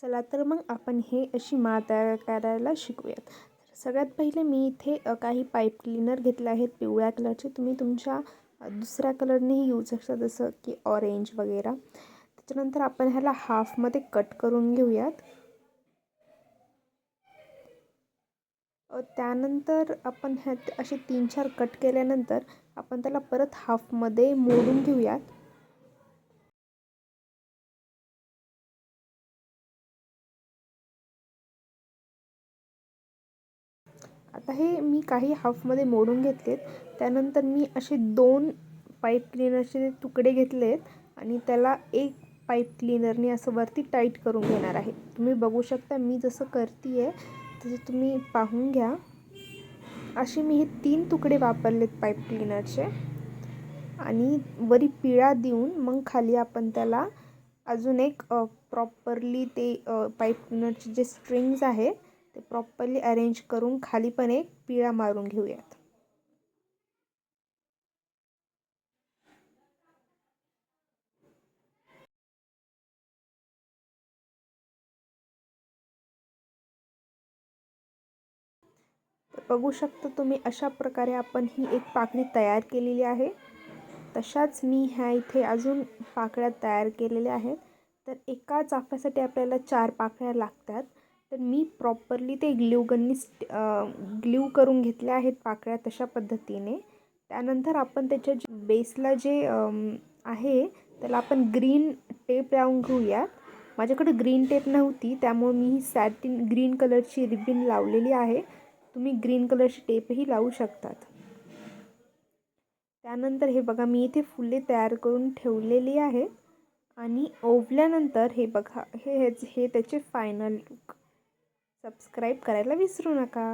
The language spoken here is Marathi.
चला तर मग आपण हे अशी माळ तयार करायला शिकूयात. तर सगळ्यात पहिले मी इथे काही पाईप क्लीनर घेतले आहेत पिवळ्या कलरचे. तुम्ही तुमच्या दुसऱ्या कलरनेही यूज शकता, जसं की ऑरेंज वगैरे. त्याच्यानंतर आपण ह्याला हाफमध्ये कट करून घेऊयात. त्यानंतर आपण ह्यात असे 3-4 कट केल्यानंतर आपण त्याला परत हाफमध्ये मोडून घेऊयात. आता हे मी काही हाफमध्ये मोडून घेतलेत. त्यानंतर मी असे 2 पाईप क्लीनरचे तुकडे घेतलेत आणि त्याला एक पाईप क्लीनरने असं वरती टाईट करून घेणार आहे. तुम्ही बघू शकता मी जसं करते आहे तसं तुम्ही पाहून घ्या. असे मी हे 3 तुकडे वापरलेत पाईप क्लीनरचे आणि वरी पिळा देऊन मग खाली आपण त्याला अजून एक प्रॉपरली ते पाईप क्लीनरचे जे स्ट्रिंग्स आहे ते प्रॉपरली अरेंज करून खाली पण एक पिळा मारून घेऊयात. तर बघू शकता तुम्ही अशा प्रकारे आपण ही एक पाकळी तयार केलेली आहे. तशाच मी ह्या इथे अजून पाकळ्या तयार केलेल्या आहेत. तर एका चाफ्यासाठी आपल्याला 4 पाकळ्या लागतात. तर मी प्रॉपरली ते ग्ल्यूगननी ग्ल्यू करून घेतल्या आहेत पाकळ्या तशा पद्धतीने. त्यानंतर आपण त्याच्या बेसला जे आहे त्याला आपण ग्रीन टेप लावून घेऊयात. माझ्याकडे ग्रीन टेप नव्हती त्यामुळे मी ही सॅटिन ग्रीन कलरची रिबीन लावलेली आहे. तुम्ही ग्रीन कलरची टेपही लावू शकतात. त्यानंतर हे बघा मी इथे फुले तयार करून ठेवलेली आहे आणि ओवल्यानंतर हे बघा हे त्याचे फायनल लुक. सबस्क्राईब करायला विसरू नका.